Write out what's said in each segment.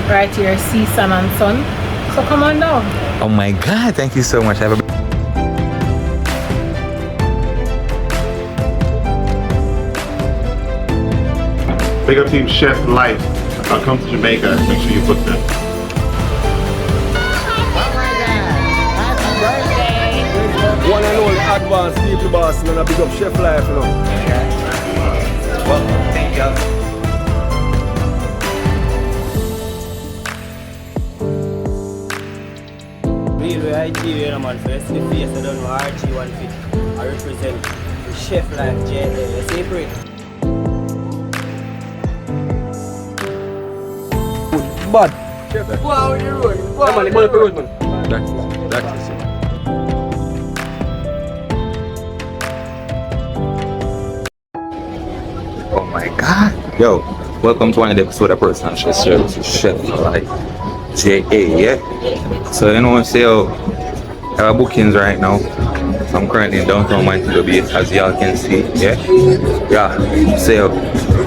right here, sea, sun and sun. So come on down. Oh my God, thank you so much. Have a Big up Team Chef Life. I'll come to Jamaica. Make sure you book them. One and only advanced people boss and a big up Chef Life, you know. well, thank you. Really, I TV, you know, man. First, the face, I don't know, RG150. I represent the Chef Life JA. You see, Brit? Bad. Wow, you're right. Wow, man, man. That is it. Oh my God. Yo, welcome to one of the episode of Personal Chef Services, Chef like JA, yeah? So you know, say I have bookings right now. So I'm currently in downtown Montegobay, as y'all can see, yeah? Yeah, so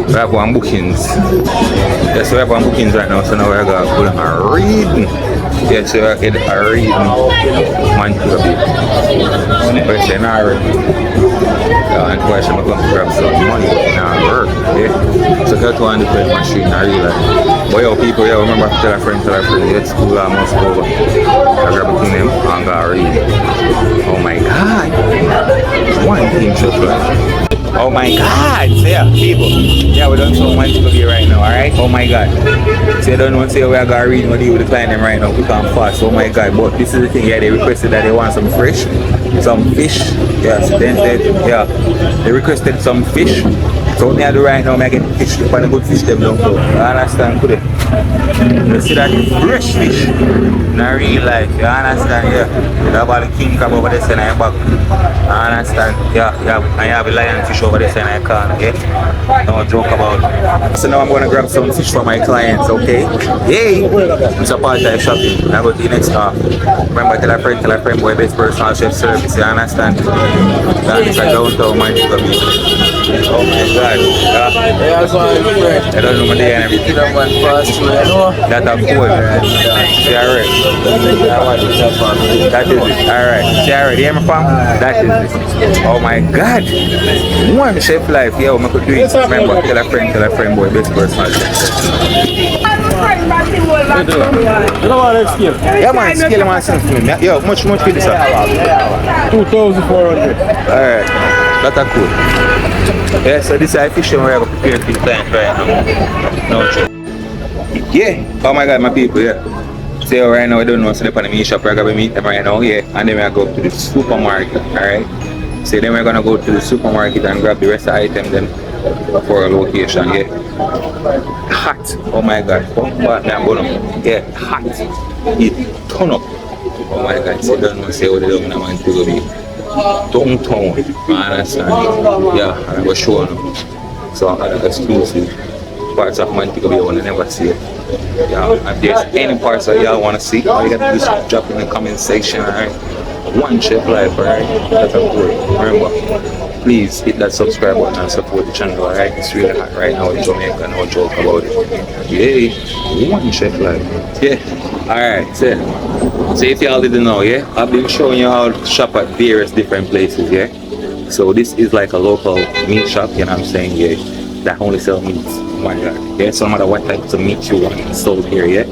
we have one bookings. Yeah, so we have one bookings right now, so now we're gonna put on a reading. Yeah, so we're getting a reading Montegobay. But it's not reading. And question I'm going to grab some money now work, yeah? So go to one different machine, I realize. But yo, people, yo, remember to tell a friend, yeah, school I must go over. I grab it in them and go read. Oh my God. One thing just right. Oh my God. So yeah, people. Yeah, we done so much to be right now, alright? Oh my God. So you don't want to say we are going to read what you decline them right now, we can't fast. Oh my God. But this is the thing, yeah, they requested that they want some fish. Some fish. Yes, then said, yeah, they requested some fish. So what I do right now, I get fish, but a good fish them don't go. I understand, could you see that fresh fish? Not real life, you understand, yeah. You have all the king crab over there in your back. I understand, yeah, and you have a lion fish over there in your car, okay? No joke about it. So now I'm gonna grab some fish for my clients, okay? Yay! It's a part-time shopping. I go to the next half. Remember, tell a friend, boy, best personal chef service, you understand? That's a downtown Montegobay. Oh my God. Yeah. I don't know my day and everything. That of course. Yeah, right. That is it. Alright. Yeah, right. You hear me, fam? That is it. Oh my God. One Chef Life. Yeah, I could do it. Remember, tell a friend, boy, best personal chef. You know what, let's scale. Yeah, man, scale man, send for me. Yo, much for this, sir? 2,400. Alright. That's cool. Yeah, so this is a fish and we're going to prepare for the client right now. No joke. Yeah. Oh my God, my people, yeah. So right now, I don't know, so they're on the meat shop, we're going to meet them right now, yeah. And then we're going to go to the supermarket, alright? So then we're going to go to the supermarket and grab the rest of the items then for a location, yeah. Hot. Oh my God. Yeah, hot. It turn up. Oh my God, so don't know, say what they don't want to be. Downtown, I understand. Yeah, and I was showing them. So I had exclusive parts of Montego I want to never see it. Yeah, if there's any parts that y'all want to see, all you got to do is drop in the comment section, alright? One Chef Life, alright? That's a good. Remember, please hit that subscribe button and support the channel, alright? It's really hot right now in Jamaica, no joke about it. Yay, One Chef Life. Yeah, alright, so if y'all didn't know, yeah, I've been showing you how to shop at various different places, yeah. So this is like a local meat shop, you know what I'm saying, yeah, that only sell meat. Oh my God, yeah, so no matter what type of meat you want sold here, yeah.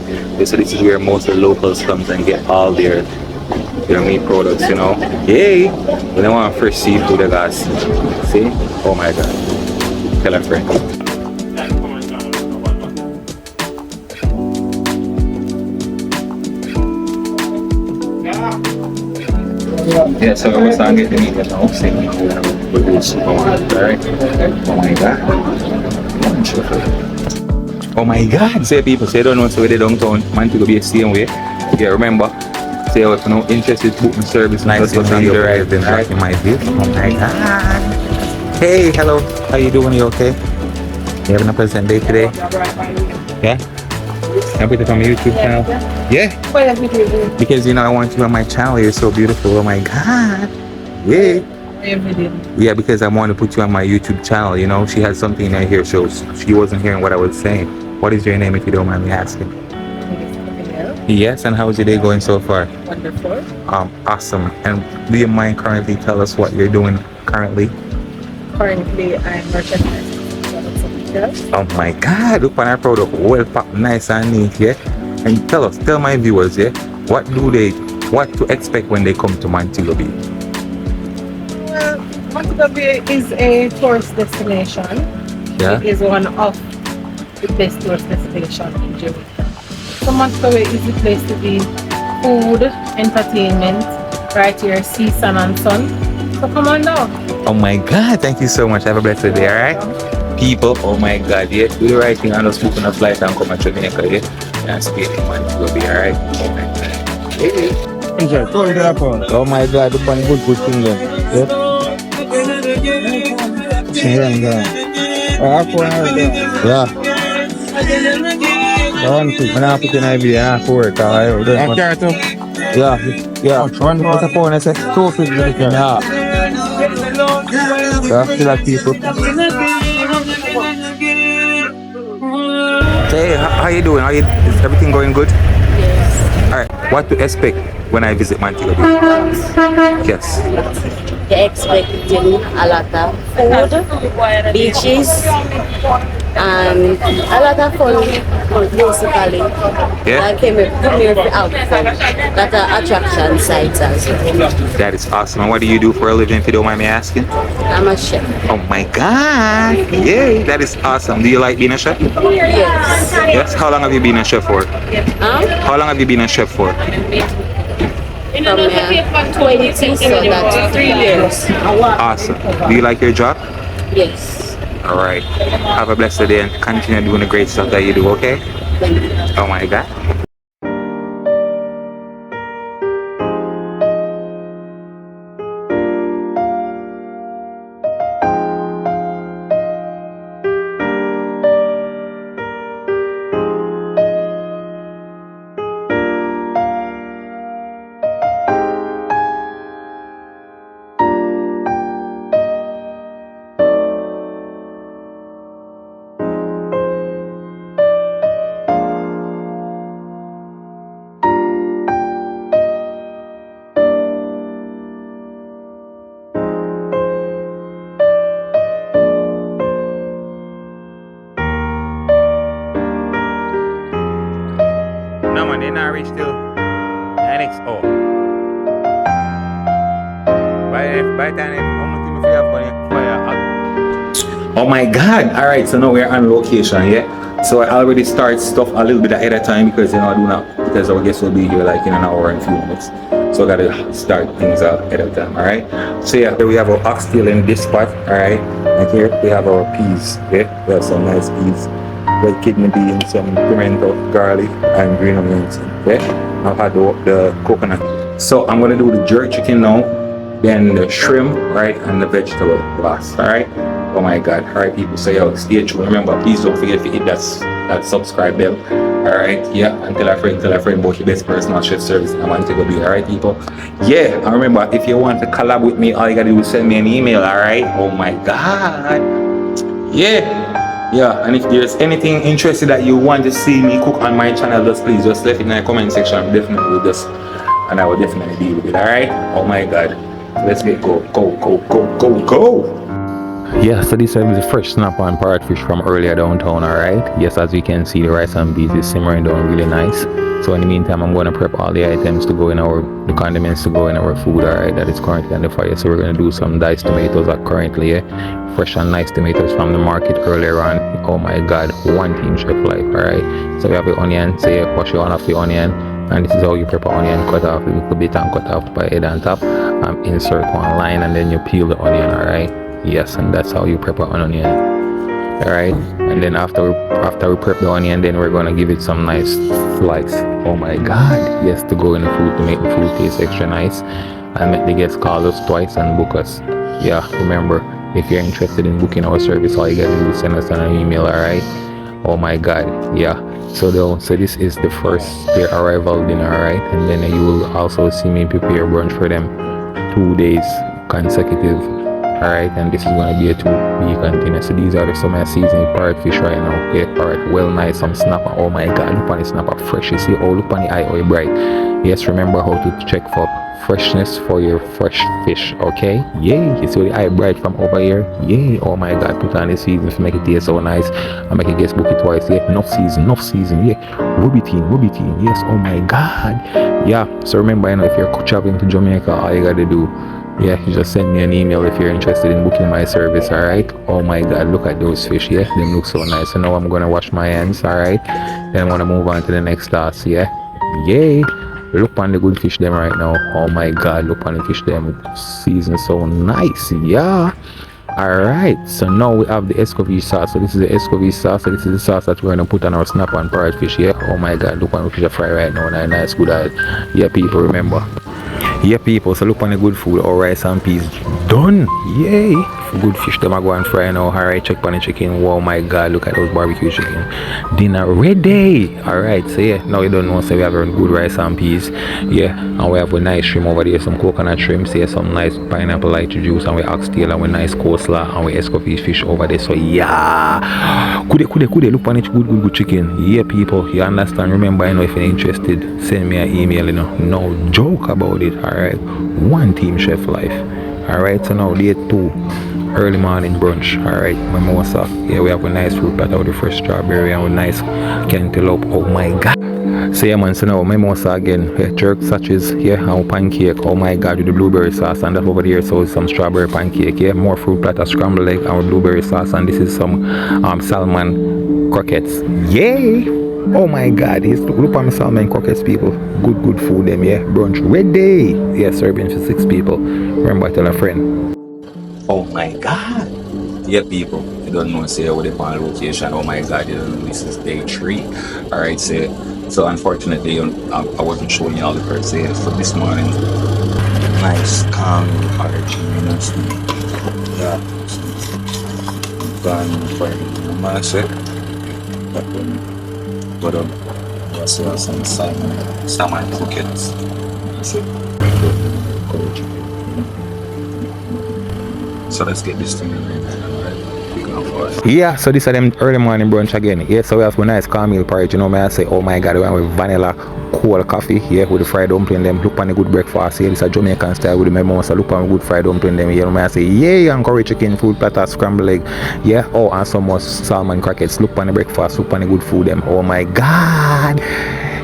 So this is where most of the locals come and get all their meat products, you know. Yay! When they want fresh seafood, they got see? Oh my God. Tell a friend. Yeah, so we're starting to get the meat now. Same with the supermarket, alright? Oh my God. Oh my God. Say people, say don't know so they downtown Montegobay the same way. Yeah, remember. Say if you're not interested in booking service, nice to see you right then, right in my view. Oh my God. Hey, hello. How you doing? You okay? You having a pleasant day today? Yeah? Can I put it on my YouTube channel? Yeah? Because you know I want you on my channel. You're so beautiful. Oh my God. Yeah. Yeah, because I want to put you on my YouTube channel. You know, she had something in her here shows. She wasn't hearing what I was saying. What is your name if you don't mind me asking? well. Yes, and how's your day going so far? Wonderful. Awesome. And do you mind currently tell us what you're doing currently? Currently, I'm working as Oh my God, look on our product, well packed, nice and neat, yeah? And tell my viewers, yeah, what to expect when they come to Montego Bay? Well, Montegobay is a tourist destination. Yeah? It is one of the best tourist destinations in Jamaica. So Montegobay is the place to be. Food, entertainment, right here, sea, sun and sun. So come on down. Oh my God, thank you so much. Have a blessed day, alright? People, oh my God, yeah, do the right thing and just book on a flight and come to Jamaica, yeah? And stay in Montego Bay, alright? Oh my God. Hey. Oh my God, the one good thing there. Yeah. One thing, when I put in a video, I have to work, alright? Yeah, yeah. What's the phone? I said, two feet. Yeah. Yeah, still like people. Hey, how you doing? Is everything going good? Yes. Alright, what to expect when I visit Montego Bay? Yes. They expecting a lot of food, beaches, and a lot of fun, basically. Yeah? I came here to have fun. Lot of attraction sites as well. That is awesome. And what do you do for a living, if you don't mind me asking? I'm a chef. Oh my God. Yay, that is awesome. Do you like being a chef? Yes. Yes. How long have you been a chef for? How long have you been a chef for? From 20, so that's 3 years. Awesome. Do you like your job? Yes. Alright. Have a blessed day and continue doing the great stuff that you do, okay? Oh my God. No man, they not reach till NXO. By the time I'm gonna have fire. Oh my God! Alright, so now we're on location, yeah? So I already start stuff a little bit ahead of time because I do not, because our guests will be here like in an hour and a few minutes. So I gotta start things out ahead of time, alright? So yeah, here we have our oxtail in this spot, alright? And here we have our peas, okay? We have some nice peas. Red kidney beans, some pimento, garlic, and green onions. Okay, I've had the coconut. So I'm gonna do the jerk chicken now, then the shrimp, right, and the vegetable last. All right. Oh my God. All right, people. So yo, stay tuned. Remember, please don't forget to hit that subscribe bell. All right. Yeah. And tell a friend about the best personal chef service in Montego Bay. All right, people. Yeah. And remember, if you want to collab with me, all you gotta do is send me an email. All right. Oh my God. Yeah. Yeah, and if there's anything interesting that you want to see me cook on my channel, just please just let it in the comment section. I will definitely deal with it. Alright? Oh my God. Let's get go. Yeah, so this is the fresh snap on parrot fish from earlier downtown, alright? Yes, as you can see, the rice and beans is simmering down really nice. So in the meantime, I'm going to prep all the items to go in the condiments to go in our food, alright, that is currently on the fire. So we're going to do some diced tomatoes that currently, fresh and nice tomatoes from the market earlier on. Oh my God, one team chef life, alright? So we have the onion, so you wash your off the onion, and this is how you prep onion, cut off a little bit and cut off by head and top. Insert one line and then you peel the onion, alright? Yes, and that's how you prep an onion. Alright, and then after we prep the onion, then we're gonna give it some nice slice. Oh my God, yes, to go in the food to make the food taste extra nice and make the guests call us twice and book us. Yeah, remember, if you're interested in booking our service, all you gotta do is send us an email. Alright. Oh my God, yeah. So this is the first their arrival dinner, alright, and then you will also see me prepare brunch for them 2 days consecutive. Alright, and this is gonna be a 2-week container. So these are some of the seasoning parrot fish right now. Yeah, alright, well nice, some snapper. Oh my god, look on the snapper fresh. You see, oh look on the eye, oh bright. Yes, remember how to check for freshness for your fresh fish, okay? Yay, you see the eye bright from over here? Yay, oh my god, put on the season to make it taste so nice. I make it guess book it twice, yeah, enough season, yeah. Ruby team, yes, oh my god. Yeah, so remember, you know, if you're traveling to Jamaica, all you gotta do, yeah, you just send me an email if you're interested in booking my service, alright? Oh my god, look at those fish, yeah, them look so nice. So now I'm gonna wash my hands, alright? Then I'm gonna move on to the next task, yeah? Yay! Look on the good fish them right now. Oh my god, look on the fish them. Season so nice, yeah. Alright, so now we have the escovitch sauce. So this is the escovitch sauce. So this is the sauce that we're gonna put on our snapper and parrot fish, yeah. Oh my god, look on the fish are fry right now. Nice, good eye. Yeah, people, remember. Yeah, people, so look on the good food. All rice and peas done. Yay! Good fish them are going fry now. Alright, check on the chicken. Wow, my god, look at those barbecue chicken. Dinner ready. Alright, so yeah, now you don't know, so we have a good rice and peas. Yeah, and we have a nice shrimp over there, some coconut shrimps here, some nice pineapple light juice, and we oxtail and we nice coleslaw and we escovitch fish over there. So yeah, good, look on it, good chicken. Yeah, people, you understand? Remember, you know, if you're interested, send me an email, you know, no joke about it. Alright, one team chef life. Alright, so now day 2, early morning brunch. Alright, mimosa. Yeah, we have a nice fruit platter with the fresh strawberry and with nice cantaloupe. Oh my god. So yeah man, so now mimosa again. Yeah, jerk sachets, yeah, and pancake. Oh my god, with the blueberry sauce, and that over there, so some strawberry pancake. Yeah, more fruit platter, scrambled egg and with blueberry sauce, and this is some salmon croquettes. Yay! Oh my god, look at my salmon croquettes, people. Good food them, yeah. Brunch ready. Yeah, serving for 6 people. Remember, tell a friend. Oh my god. Yeah, people, you don't know, say what they on location. Oh my god, you don't know, this is day 3. Alright, so unfortunately I wasn't showing you all the birds here for this morning. Nice calm origin, you know. Yeah. Gone for the master. But also some salmon croquettes. So let's get this thing in. Yeah, so this is them early morning brunch again. Yeah, so we have a nice cornmeal porridge. You know, may I say, oh my god, we have vanilla cold coffee here with the fried dumpling them. Look on the good breakfast here. This is a Jamaican style with the mimosa. Look on the good fried dumpling them. You know, may I say, yeah, and curry chicken, fruit platter, scrambled egg. Yeah, oh, and some more salmon croquettes. Look on the breakfast. Look on the good food them. Oh my god.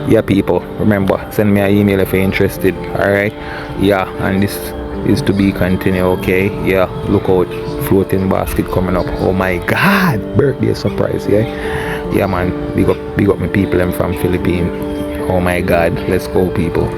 Yeah, people, remember, send me an email if you're interested. Alright, yeah, and this is to be continued. Okay, yeah, look out, floating basket coming up. Oh my god, birthday surprise. Yeah man, big up my people them from Philippines. Oh my god, let's go people.